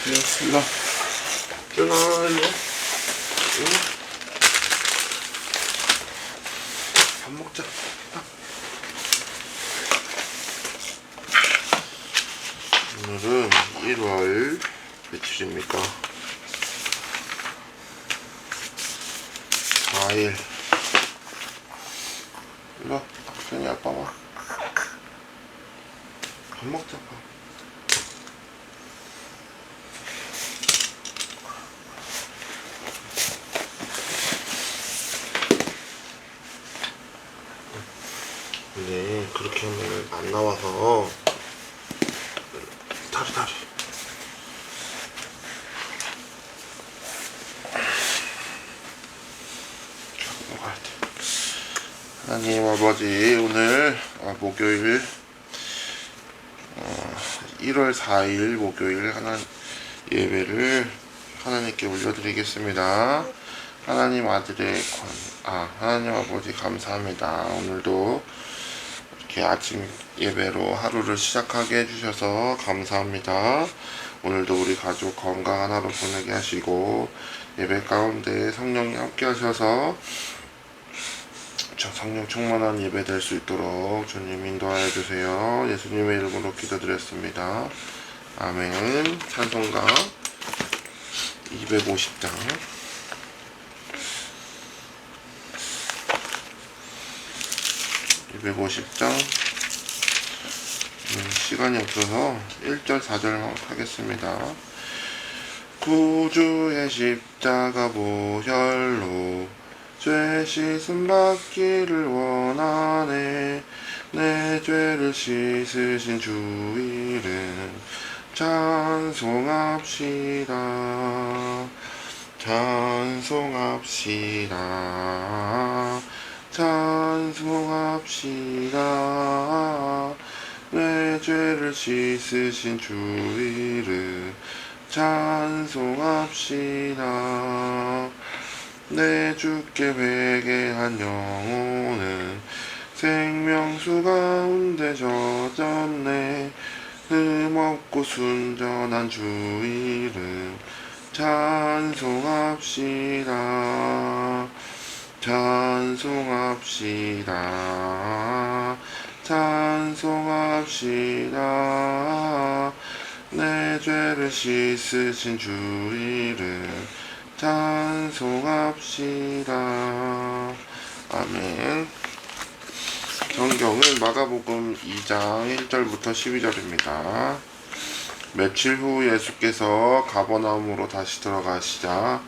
일로 와. 일로 밥 먹자. 오늘은 1월 며칠입니까? 4일. 일로 와. 괜히 아빠 와. 밥 먹자. 밥. 근데 그렇게 하면 안 나와서 다리 먹어야 돼. 하나님 아버지, 오늘 목요일 1월 4일 목요일 예배를 하나님께 올려드리겠습니다. 하나님 하나님 아버지 감사합니다. 오늘도 이렇게 아침 예배로 하루를 시작하게 해주셔서 감사합니다. 오늘도 우리 가족 건강한 하루 보내게 하시고 예배 가운데 성령님 함께 하셔서 성령 충만한 예배 될 수 있도록 주님 인도하여 주세요. 예수님의 이름으로 기도드렸습니다. 아멘. 찬송가 250장 시간이 없어서 1절 4절 하겠습니다. 구주의 십자가 보혈로 죄 씻음 받기를 원하네. 내 죄를 씻으신 주 이름 찬송합시다. 내 죄를 씻으신 주 이름 찬송합시다. 내 주께 회개한 영혼은 생명수 가운데 젖었네. 흠없고 순전한 주 이름 찬송합시다. 내 죄를 씻으신 주 이름 찬송합시다. 아멘. 성경은 마가복음 2장 1절부터 12절입니다. 며칠 후 예수께서 가버나움으로 다시 들어가시자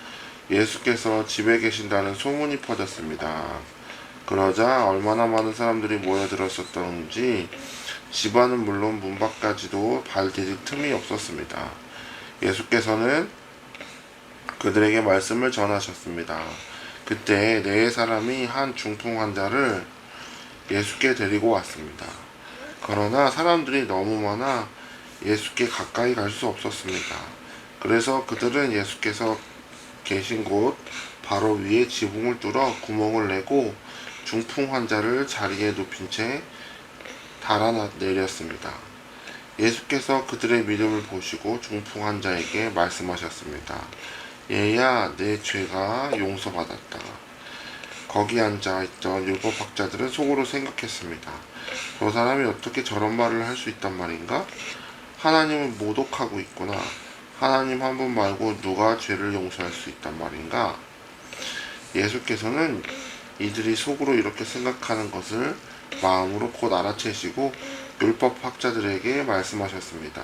예수께서 집에 계신다는 소문이 퍼졌습니다. 그러자 얼마나 많은 사람들이 모여들었었던지 집안은 물론 문 밖까지도 발디딜 틈이 없었습니다. 예수께서는 그들에게 말씀을 전하셨습니다. 그때 네 사람이 한 중풍 환자를 예수께 데리고 왔습니다. 그러나 사람들이 너무 많아 예수께 가까이 갈 수 없었습니다. 그래서 그들은 예수께서 계신 곳 바로 위에 지붕을 뚫어 구멍을 내고 중풍 환자를 자리에 눕힌 채 달아내렸습니다. 예수께서 그들의 믿음을 보시고 중풍 환자에게 말씀하셨습니다. 얘야, 내 죄가 용서받았다. 거기 앉아있던 율법학자들은 속으로 생각했습니다. 저 사람이 어떻게 저런 말을 할 수 있단 말인가? 하나님은 모독하고 있구나. 하나님 한 분 말고 누가 죄를 용서할 수 있단 말인가? 예수께서는 이들이 속으로 이렇게 생각하는 것을 마음으로 곧 알아채시고 율법학자들에게 말씀하셨습니다.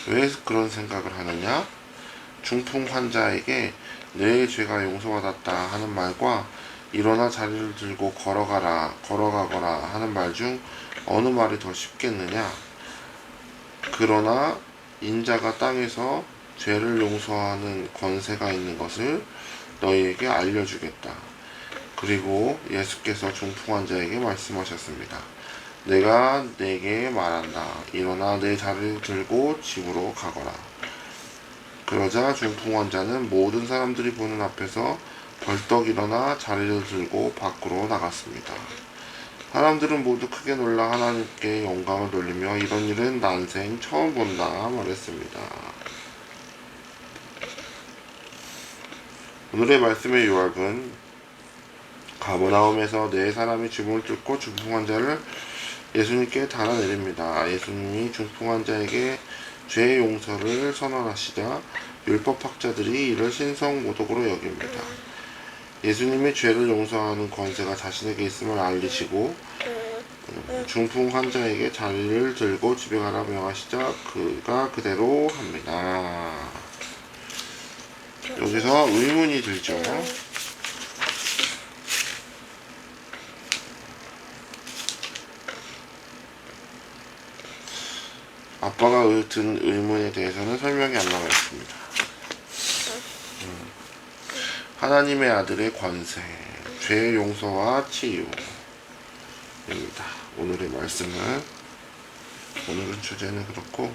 왜 그런 생각을 하느냐? 중풍 환자에게 내 죄가 용서받았다 하는 말과 일어나 자리를 들고 걸어가거라 하는 말 중 어느 말이 더 쉽겠느냐? 그러나 인자가 땅에서 죄를 용서하는 권세가 있는 것을 너희에게 알려주겠다. 그리고 예수께서 중풍 환자에게 말씀하셨습니다. 내가 내게 말한다. 일어나 내 자리를 들고 집으로 가거라. 그러자 중풍 환자는 모든 사람들이 보는 앞에서 벌떡 일어나 자리를 들고 밖으로 나갔습니다. 사람들은 모두 크게 놀라 하나님께 영광을 돌리며 이런 일은 난생 처음 본다 말했습니다. 오늘의 말씀의 요약은 가버나움에서 네 사람이 주문을 뚫고 중풍 환자를 예수님께 달아내립니다. 예수님이 중풍 환자에게 죄 용서를 선언하시자 율법학자들이 이를 신성모독으로 여깁니다. 예수님이 죄를 용서하는 권세가 자신에게 있음을 알리시고 중풍 환자에게 자리를 들고 집에 가라 명하시자 그가 그대로 합니다. 여기서 의문이 들죠. 아빠가 든 의문에 대해서는 설명이 안 나와 있습니다. 하나님의 아들의 권세, 죄 용서와 치유입니다. 오늘의 말씀은, 오늘은 주제는 그렇고,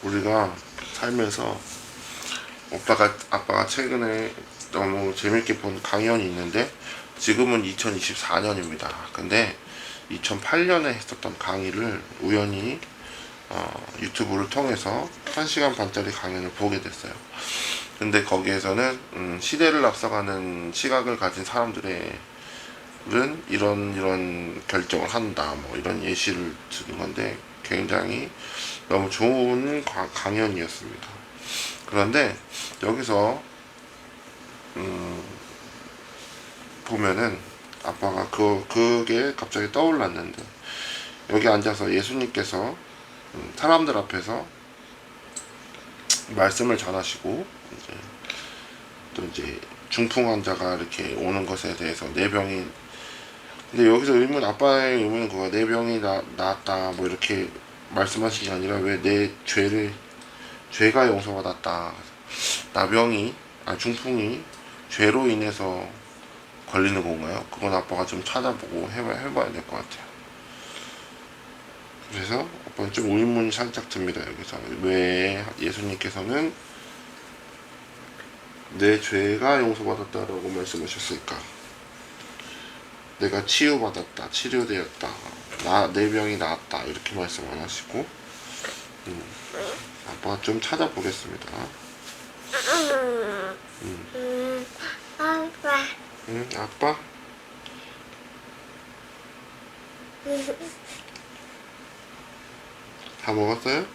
우리가 살면서 아빠가 최근에 너무 재밌게 본 강연이 있는데, 지금은 2024년입니다. 근데 2008년에 했었던 강의를 우연히 유튜브를 통해서 1시간 반짜리 강연을 보게 됐어요. 근데 거기에서는 시대를 앞서가는 시각을 가진 사람들의 이런 결정을 한다, 뭐 이런 예시를 드는 건데 굉장히 너무 좋은 강연이었습니다. 그런데 여기서 보면은 아빠가 그게 갑자기 떠올랐는데, 여기 앉아서 예수님께서 사람들 앞에서 말씀을 전하시고 또 이제 중풍 환자가 이렇게 오는 것에 대해서 근데 여기서 아빠의 의문은 그거야. 내 병이 나았다 뭐 이렇게 말씀하신 게 아니라 왜 내 죄가 용서받았다, 중풍이 죄로 인해서 걸리는 건가요? 그건 아빠가 좀 찾아보고 해봐야 될 것 같아요. 그래서 아빠는 좀 의문이 살짝 듭니다. 여기서 왜 예수님께서는 내 죄가 용서받았다라고 말씀하셨을까? 내가 치유받았다, 치료되었다, 내 병이 나았다 이렇게 말씀 안 하시고, 아빠가 좀 찾아보겠습니다. 아빠. 아빠? 다 먹었어요?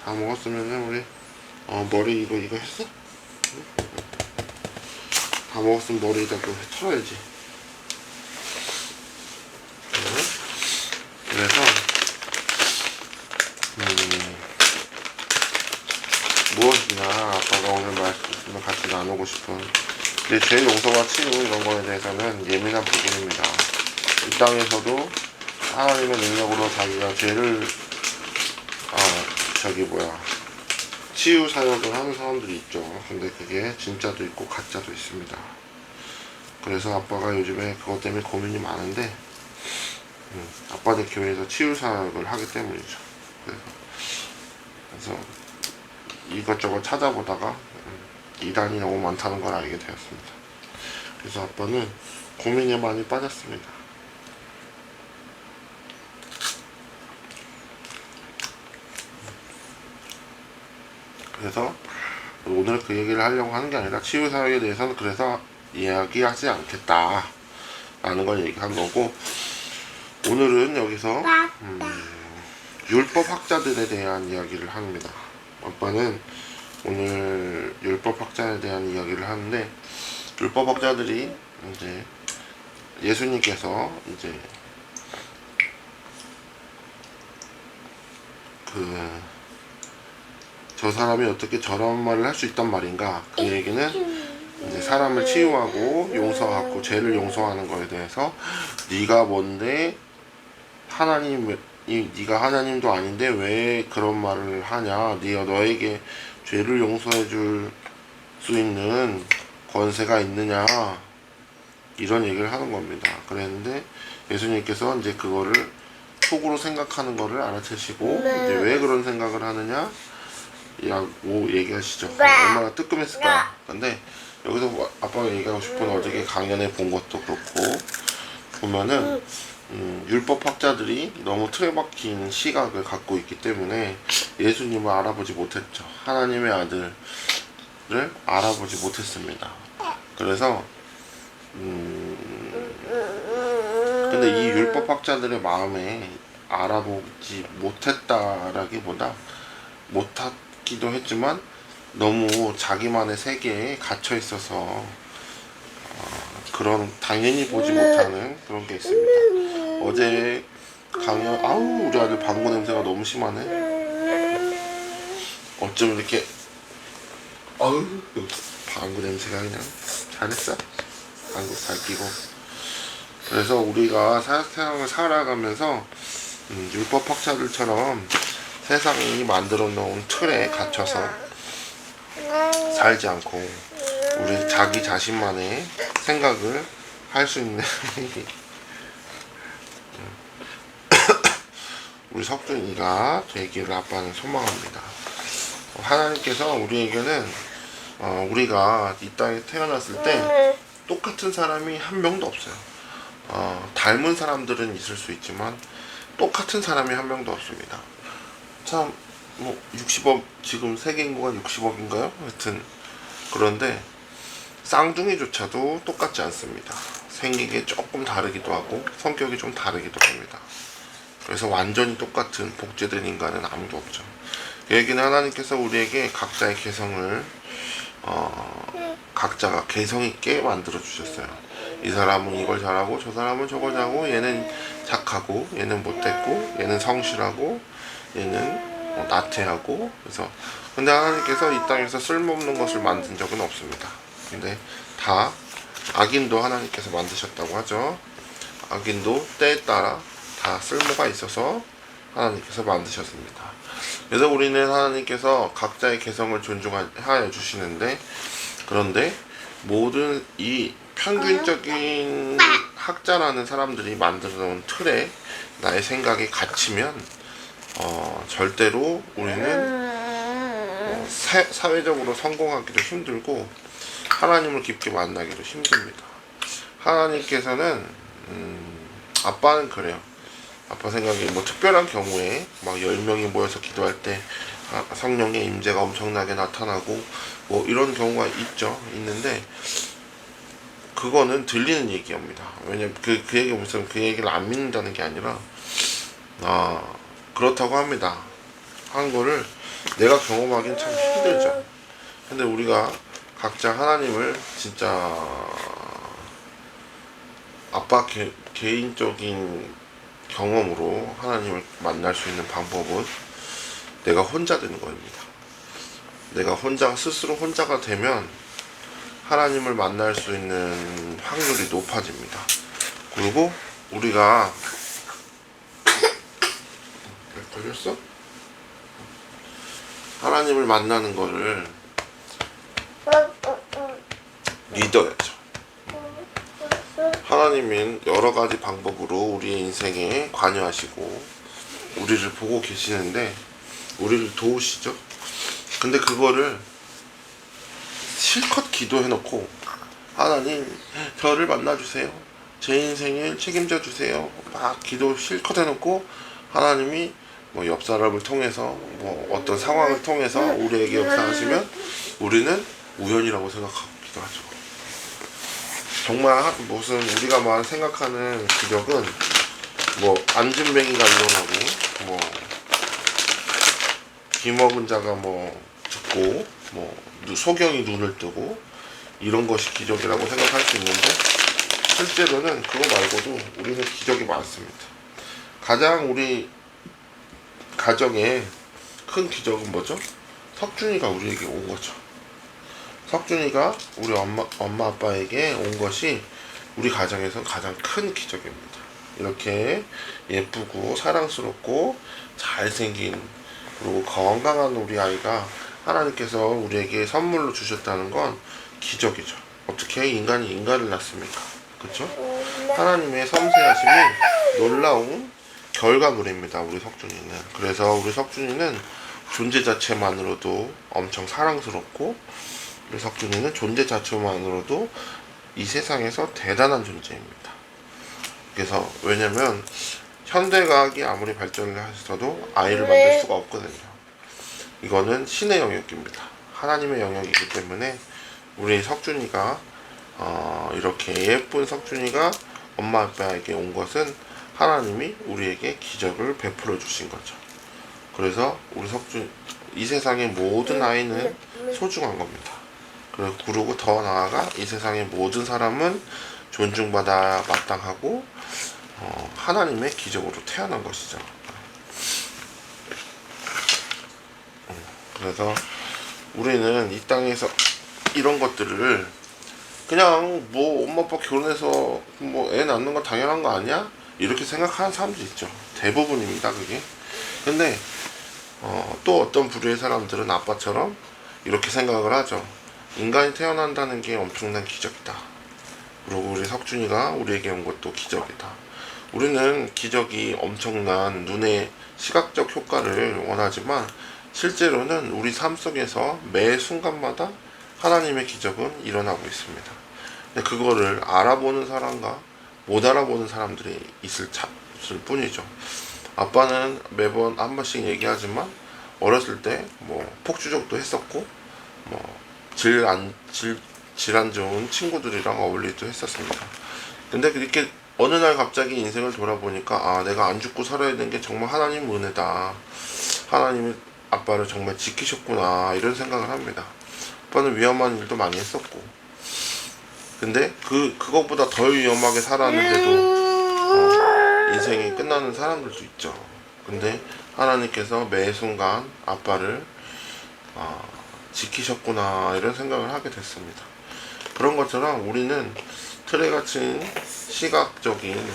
다 먹었으면은 우리 머리 이거 했어? 다 먹었으면 머리에다 그거 털어야지. 그래서 무엇이냐 아빠가 오늘 말씀을 같이 나누고 싶은 내 죄 용서와 치유 이런 거에 대해서는 예민한 부분입니다. 이 땅에서도 하나님의 능력으로 자기가 죄를 치유 사역을 하는 사람들이 있죠. 근데 그게 진짜도 있고 가짜도 있습니다. 그래서 아빠가 요즘에 그것 때문에 고민이 많은데, 아빠는 교회에서 치유 사역을 하기 때문이죠. 그래서 이것저것 찾아보다가 이단이 너무 많다는 걸 알게 되었습니다. 그래서 아빠는 고민에 많이 빠졌습니다. 그래서 오늘 그 얘기를 하려고 하는 게 아니라 치유사역에 대해서는 그래서 이야기하지 않겠다 라는 걸 얘기한 거고, 오늘은 여기서 율법학자들에 대한 이야기를 합니다. 아빠는 오늘 율법학자에 대한 이야기를 하는데, 율법학자들이 이제 예수님께서 이제 저 사람이 어떻게 저런 말을 할 수 있단 말인가, 그 얘기는 이제 사람을 치유하고 용서하고 죄를 용서하는 거에 대해서 네가 뭔데 네가 하나님도 아닌데 왜 그런 말을 하냐, 너에게 죄를 용서해 줄 수 있는 권세가 있느냐, 이런 얘기를 하는 겁니다. 그랬는데 예수님께서 이제 그거를 속으로 생각하는 거를 알아채시고 이제 왜 그런 생각을 하느냐 오 얘기하시죠. 얼마나 뜨끔했을까. 근데 여기서 아빠가 얘기하고 싶은 어저께 강연에 본 것도 그렇고 보면은 율법학자들이 너무 틀에 박힌 시각을 갖고 있기 때문에 예수님을 알아보지 못했죠. 하나님의 아들을 알아보지 못했습니다. 그래서 근데 이 율법학자들의 마음에 알아보지 못했다라기보다 못하기도 했지만 너무 자기만의 세계에 갇혀 있어서 그런 당연히 보지 못하는 그런 게 있습니다. 어제 강연 아우 우리 아들 방구 냄새가 너무 심하네. 어쩜 이렇게 아우 방구 냄새가 그냥 잘했어. 방구 잘 끼고. 그래서 우리가 세상을 살아가면서 율법학자들처럼 세상이 만들어 놓은 틀에 갇혀서 살지 않고 우리 자기 자신만의 생각을 할 수 있는 우리 석준이가 되기를 아빠는 소망합니다. 하나님께서 우리에게는 우리가 이 땅에 태어났을 때 똑같은 사람이 한 명도 없어요. 닮은 사람들은 있을 수 있지만 똑같은 사람이 한 명도 없습니다. 참 뭐 60억 지금 세계 인구가 60억인가요? 하여튼 그런데 쌍둥이조차도 똑같지 않습니다. 생기게 조금 다르기도 하고 성격이 좀 다르기도 합니다. 그래서 완전히 똑같은 복제된 인간은 아무도 없죠. 그 얘기는 하나님께서 우리에게 각자의 개성을 각자가 개성 있게 만들어 주셨어요. 이 사람은 이걸 잘하고 저 사람은 저걸 잘하고 얘는 착하고 얘는 못됐고 얘는 성실하고 얘는 나태하고. 그래서 근데 하나님께서 이 땅에서 쓸모없는 것을 만든 적은 없습니다. 근데 다 악인도 하나님께서 만드셨다고 하죠. 악인도 때에 따라 다 쓸모가 있어서 하나님께서 만드셨습니다. 그래서 우리는 하나님께서 각자의 개성을 존중하여 주시는데 그런데 모든 이 평균적인 학자라는 사람들이 만들어 놓은 틀에 나의 생각이 갇히면 절대로 우리는 사회적으로 성공하기도 힘들고 하나님을 깊게 만나기도 힘듭니다. 하나님께서는 아빠는 그래요. 아빠 생각에 뭐 특별한 경우에 막 10명이 모여서 기도할 때 성령의 임재가 엄청나게 나타나고 뭐 이런 경우가 있는데 그거는 들리는 얘기입니다. 왜냐면 그 얘기 무슨 그 얘기를 안 믿는다는 게 아니라 그렇다고 합니다. 한 거를 내가 경험하기는 참 힘들죠. 근데 우리가 각자 하나님을 진짜 아빠 개인적인 경험으로 하나님을 만날 수 있는 방법은 내가 혼자 되는 겁니다. 내가 스스로 혼자가 되면 하나님을 만날 수 있는 확률이 높아집니다. 그리고 우리가 걸렸어? 하나님을 만나는 거를 믿어야죠. 하나님은 여러 가지 방법으로 우리의 인생에 관여하시고 우리를 보고 계시는데 우리를 도우시죠. 근데 그거를 실컷 기도해놓고 하나님 저를 만나주세요. 제 인생을 책임져 주세요. 막 기도 실컷 해놓고 하나님이 뭐 옆 사람을 통해서 뭐 어떤 상황을 통해서 우리에게 역사하시면 우리는 우연이라고 생각하기도 하죠. 정말 무슨 우리가 생각하는 기적은 뭐 안진뱅이가 일어나고 뭐 귀먹은 자가 뭐 듣고 뭐 소경이 눈을 뜨고 이런 것이 기적이라고 생각할 수 있는데 실제로는 그거 말고도 우리는 기적이 많습니다. 가장 우리 가정의 큰 기적은 뭐죠? 석준이가 우리에게 온 거죠. 석준이가 우리 엄마 아빠에게 온 것이 우리 가정에서 가장 큰 기적입니다. 이렇게 예쁘고 사랑스럽고 잘생긴 그리고 건강한 우리 아이가 하나님께서 우리에게 선물로 주셨다는 건 기적이죠. 어떻게 인간이 인간을 낳습니까? 그렇죠? 하나님의 섬세하심이 놀라운 결과물입니다. 우리 석준이는. 그래서 우리 석준이는 존재 자체만으로도 엄청 사랑스럽고, 우리 석준이는 존재 자체만으로도 이 세상에서 대단한 존재입니다. 그래서 왜냐면 현대과학이 아무리 발전을 하셔도 아이를 만들 수가 없거든요. 이거는 신의 영역입니다. 하나님의 영역이기 때문에 우리 석준이가 이렇게 예쁜 석준이가 엄마 아빠에게 온 것은 하나님이 우리에게 기적을 베풀어 주신 거죠. 그래서 우리 석준, 이 세상의 모든 아이는 소중한 겁니다. 그리고 더 나아가 이 세상의 모든 사람은 존중받아 마땅하고 하나님의 기적으로 태어난 것이죠. 그래서 우리는 이 땅에서 이런 것들을 그냥 뭐 엄마 아빠 결혼해서 뭐 애 낳는 거 당연한 거 아니야? 이렇게 생각하는 사람도 있죠. 대부분입니다, 그게. 근데 또 어떤 부류의 사람들은 아빠처럼 이렇게 생각을 하죠. 인간이 태어난다는 게 엄청난 기적이다. 그리고 우리 석준이가 우리에게 온 것도 기적이다. 우리는 기적이 엄청난 눈의 시각적 효과를 원하지만 실제로는 우리 삶 속에서 매 순간마다 하나님의 기적은 일어나고 있습니다. 근데 그거를 알아보는 사람과 못 알아보는 사람들이 있을 뿐이죠. 아빠는 매번 한 번씩 얘기하지만 어렸을 때 뭐 폭주족도 했었고 뭐 질 안 좋은 친구들이랑 어울리기도 했었습니다. 근데 이렇게 어느 날 갑자기 인생을 돌아보니까 아, 내가 안 죽고 살아야 되는 게 정말 하나님 은혜다. 하나님이 아빠를 정말 지키셨구나, 이런 생각을 합니다. 아빠는 위험한 일도 많이 했었고, 근데 그것보다 더 위험하게 살았는데도 인생이 끝나는 사람들도 있죠. 근데 하나님께서 매 순간 아빠를 지키셨구나, 이런 생각을 하게 됐습니다. 그런 것처럼 우리는 틀에 갇힌 시각적인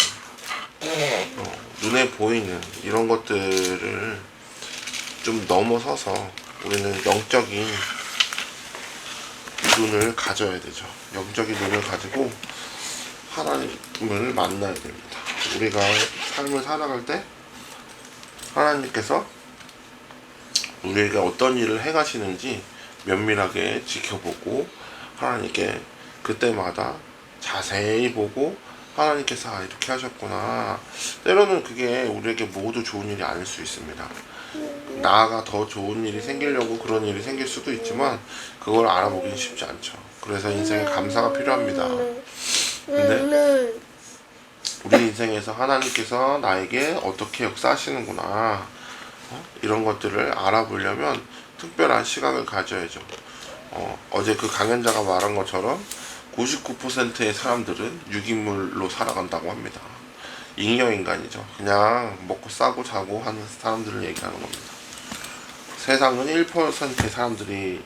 눈에 보이는 이런 것들을 좀 넘어서서 우리는 영적인 눈을 가져야 되죠. 영적인 눈을 가지고 하나님을 만나야 됩니다. 우리가 삶을 살아갈 때 하나님께서 우리에게 어떤 일을 행하시는지 면밀하게 지켜보고 하나님께 그때마다 자세히 보고 하나님께서 이렇게 하셨구나. 때로는 그게 우리에게 모두 좋은 일이 아닐 수 있습니다. 나아가 더 좋은 일이 생기려고 그런 일이 생길 수도 있지만 그걸 알아보기는 쉽지 않죠. 그래서 인생에 감사가 필요합니다. 근데 우리 인생에서 하나님께서 나에게 어떻게 역사하시는구나, 이런 것들을 알아보려면 특별한 시각을 가져야죠. 어제 그 강연자가 말한 것처럼 99%의 사람들은 유기물로 살아간다고 합니다. 잉여인간이죠. 그냥 먹고 싸고 자고 하는 사람들을 얘기하는 겁니다. 세상은 1%의 사람들이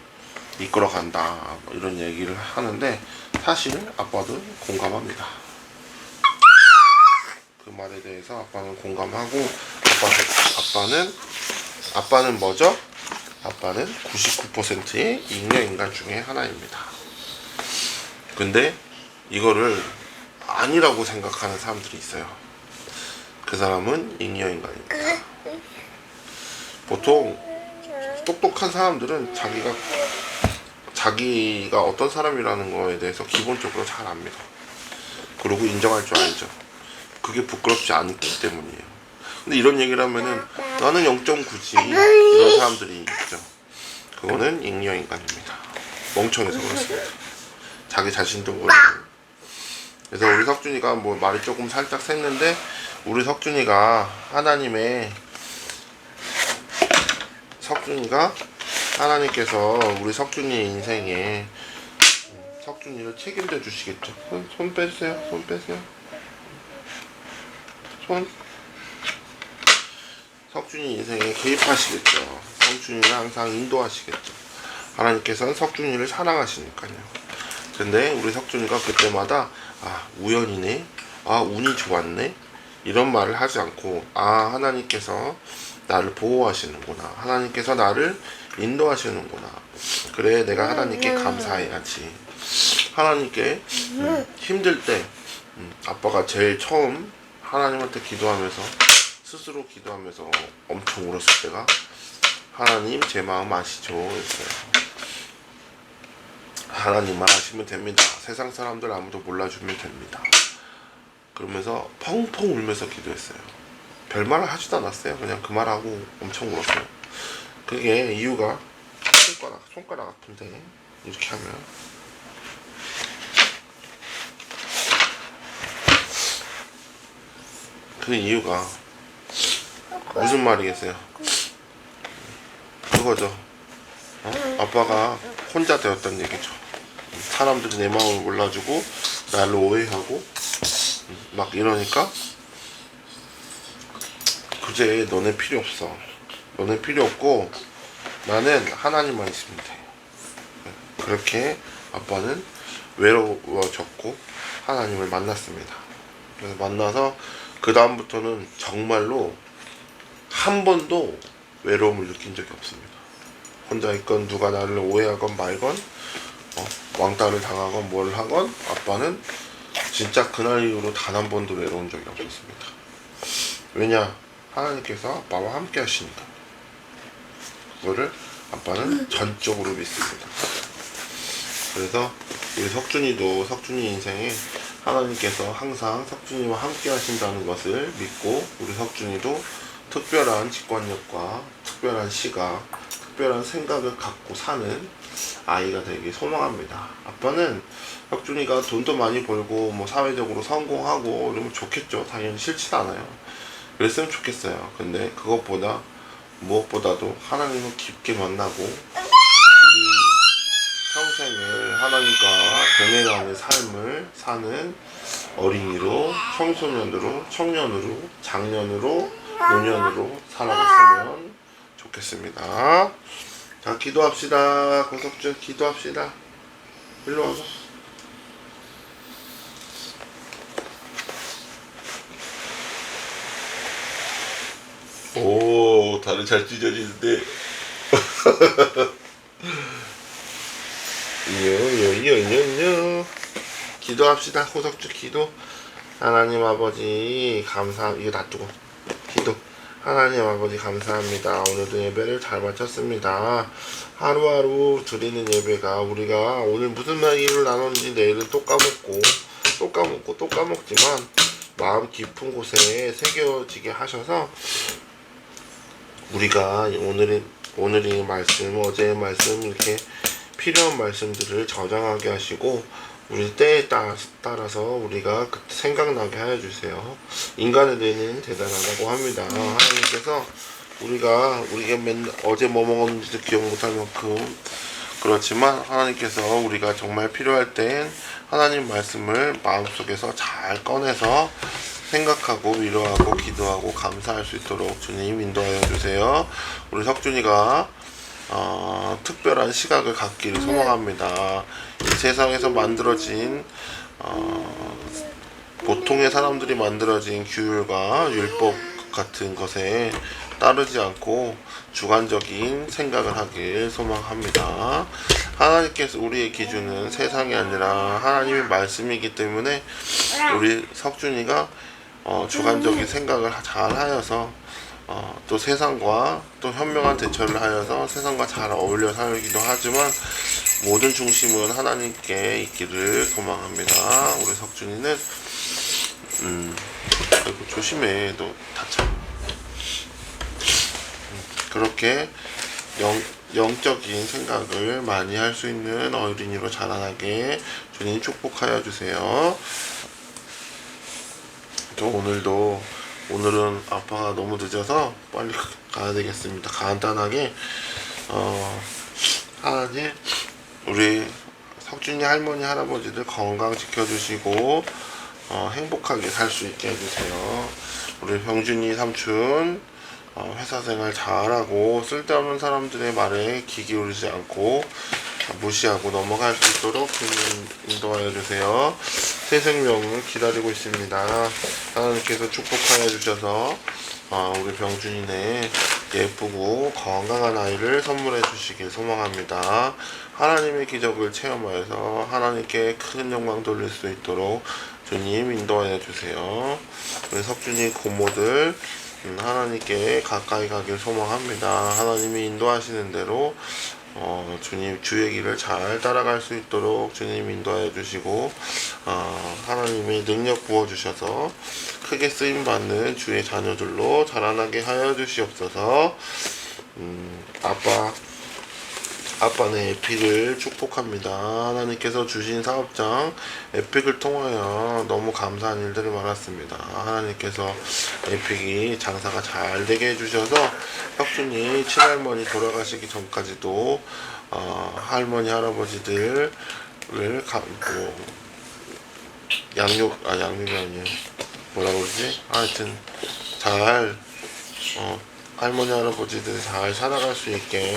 이끌어간다, 이런 얘기를 하는데 사실 아빠도 공감합니다. 그 말에 대해서 아빠는 공감하고 아빠는 뭐죠? 아빠는 99%의 잉여인간 중에 하나입니다. 근데 이거를 아니라고 생각하는 사람들이 있어요. 그 사람은 잉여인간입니다. 보통 똑똑한 사람들은 자기가 어떤 사람이라는 거에 대해서 기본적으로 잘 압니다. 그리고 인정할 줄 알죠. 그게 부끄럽지 않기 때문이에요. 근데 이런 얘기를 하면은 나는 0.9지, 이런 사람들이 있죠. 그거는 잉여인간입니다. 멍청해서 그렇습니다. 자기 자신도 모르고. 그래서 우리 석준이가 뭐 말이 조금 살짝 샜는데, 우리 석준이가 하나님께서 우리 석준이 인생에 석준이를 책임져 주시겠죠. 손 빼세요. 석준이 인생에 개입하시겠죠. 석준이를 항상 인도하시겠죠. 하나님께서는 석준이를 사랑하시니까요. 근데 우리 석준이가 그때마다 우연이네, 운이 좋았네, 이런 말을 하지 않고 하나님께서 나를 보호하시는구나, 하나님께서 나를 인도하시는구나, 그래 내가 하나님께 감사해야지. 하나님께 힘들 때 아빠가 제일 처음 하나님한테 기도하면서 스스로 기도하면서 엄청 울었을 때가 하나님 제 마음 아시죠? 했어요. 하나님만 아시면 됩니다. 세상 사람들 아무도 몰라주면 됩니다. 그러면서 펑펑 울면서 기도했어요. 별말을 하지도 않았어요. 그냥 그 말하고 엄청 울었어요. 그게 이유가 손가락 아픈데 이렇게 하면 그 이유가 무슨 말이겠어요? 그거죠. 아빠가 혼자 되었다는 얘기죠. 사람들이 내 마음을 몰라주고 나를 오해하고 막 이러니까 그제 너네 필요 없어. 너네 필요 없고 나는 하나님만 있으면 돼. 그렇게 아빠는 외로워졌고 하나님을 만났습니다. 그래서 만나서 그 다음부터는 정말로 한 번도 외로움을 느낀 적이 없습니다. 혼자 있건 누가 나를 오해하건 말건 왕따를 당하건 뭘 하건 아빠는 진짜 그날 이후로 단 한 번도 외로운 적이 없었습니다. 왜냐? 하나님께서 아빠와 함께 하시니까. 그거를 아빠는 전적으로 믿습니다. 그래서 우리 석준이 인생에 하나님께서 항상 석준이와 함께 하신다는 것을 믿고 우리 석준이도 특별한 직관력과 특별한 시각, 특별한 생각을 갖고 사는 아이가 되길 소망합니다. 아빠는 석준이가 돈도 많이 벌고 뭐 사회적으로 성공하고 이러면 좋겠죠. 당연히 싫지도 않아요. 그랬으면 좋겠어요. 근데 그것보다 무엇보다도 하나님을 깊게 만나고 이 평생을 하나님과 동행하는 삶을 사는 어린이로, 청소년으로, 청년으로, 장년으로, 노년으로 살아갔으면 좋겠습니다. 자, 기도합시다. 고석준 기도합시다. 일로 와봐. 오, 다리 잘 찢어지는데. 요. 기도합시다. 호석주 기도. 하나님 아버지 이거 놔두고 기도. 하나님 아버지 감사합니다. 오늘도 예배를 잘 마쳤습니다. 하루하루 드리는 예배가 우리가 오늘 무슨 말을 나눴는지 내일은 또 까먹지만 마음 깊은 곳에 새겨지게 하셔서 우리가 오늘의 말씀, 어제의 말씀 이렇게 필요한 말씀들을 저장하게 하시고 우리 때에 따라서 우리가 생각나게 하여 주세요. 인간의 뇌는 대단하다고 합니다. 하나님께서 우리가 맨날 어제 뭐 먹었는지도 기억 못할 만큼 그렇지만 하나님께서 우리가 정말 필요할 땐 하나님 말씀을 마음속에서 잘 꺼내서 생각하고 위로하고 기도하고 감사할 수 있도록 주님 인도하여 주세요. 우리 석준이가 특별한 시각을 갖기를 소망합니다. 이 세상에서 만들어진 보통의 사람들이 만들어진 규율과 율법 같은 것에 따르지 않고 주관적인 생각을 하길 소망합니다. 하나님께서 우리의 기준은 세상이 아니라 하나님의 말씀이기 때문에 우리 석준이가 주관적인 생각을 잘 하여서 또 세상과 또 현명한 대처를 하여서 세상과 잘 어울려 살기도 하지만 모든 중심은 하나님께 있기를 소망합니다. 우리 석준이는 아이고 조심해 너 다쳐. 그렇게 영적인 생각을 많이 할 수 있는 어린이로 자라나게 주님 축복하여 주세요. 또 오늘은 아빠가 너무 늦어서 빨리 가야 되겠습니다. 간단하게 하나님 우리 석준이 할머니 할아버지들 건강 지켜주시고 행복하게 살 수 있게 해주세요. 우리 병준이 삼촌 회사 생활 잘하고 쓸데없는 사람들의 말에 귀 기울이지 않고 무시하고 넘어갈 수 있도록 주님 인도하여 주세요. 새 생명을 기다리고 있습니다. 하나님께서 축복하여 주셔서 우리 병준이네 예쁘고 건강한 아이를 선물해 주시길 소망합니다. 하나님의 기적을 체험하여서 하나님께 큰 영광 돌릴 수 있도록 주님 인도하여 주세요. 우리 석준이 고모들 하나님께 가까이 가길 소망합니다. 하나님이 인도하시는 대로 주님 주의 길을 잘 따라갈 수 있도록 주님 인도하여 주시고 하나님의 능력 부어 주셔서 크게 쓰임 받는 주의 자녀들로 자라나게 하여 주시옵소서. 아빠는 에픽을 축복합니다. 하나님께서 주신 사업장 에픽을 통하여 너무 감사한 일들이 많았습니다. 하나님께서 에픽이 장사가 잘 되게 해주셔서 혁준이 친할머니 돌아가시기 전까지도 할머니 할아버지들을 양육이 아니에요. 뭐라 그러지? 하여튼 잘 할머니 할아버지들이 잘 살아갈 수 있게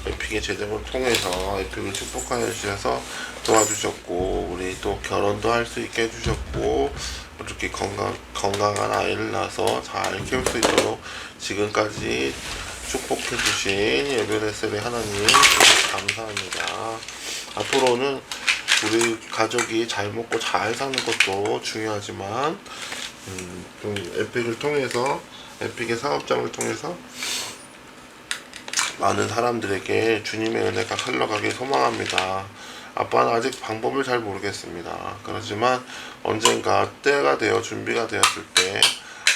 에픽의 재정을 통해서 에픽을 축복하여 주셔서 도와주셨고, 우리 또 결혼도 할 수 있게 해주셨고, 이렇게 건강한 아이를 낳아서 잘 키울 수 있도록 지금까지 축복해 주신 예배레셀의 하나님 감사합니다. 앞으로는 우리 가족이 잘 먹고 잘 사는 것도 중요하지만 에픽을 통해서, 에픽의 사업장을 통해서 많은 사람들에게 주님의 은혜가 흘러가길 소망합니다. 아빠는 아직 방법을 잘 모르겠습니다. 그렇지만 언젠가 때가 되어 준비가 되었을 때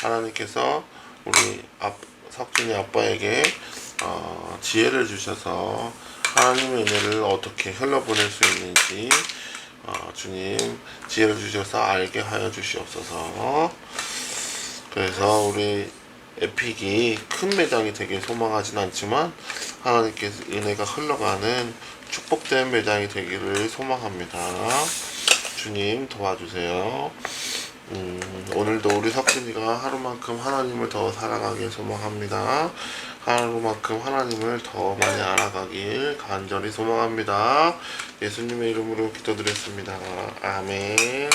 하나님께서 우리 석준이 아빠에게 지혜를 주셔서 하나님의 은혜를 어떻게 흘러보낼 수 있는지 주님 지혜를 주셔서 알게 하여 주시옵소서. 그래서 우리 에픽이 큰 매장이 되길 소망하진 않지만 하나님께서 은혜가 흘러가는 축복된 매장이 되기를 소망합니다. 주님 도와주세요. 오늘도 우리 석준이가 하루만큼 하나님을 더 사랑하길 소망합니다. 하루만큼 하나님을 더 많이 알아가길 간절히 소망합니다. 예수님의 이름으로 기도드렸습니다. 아멘.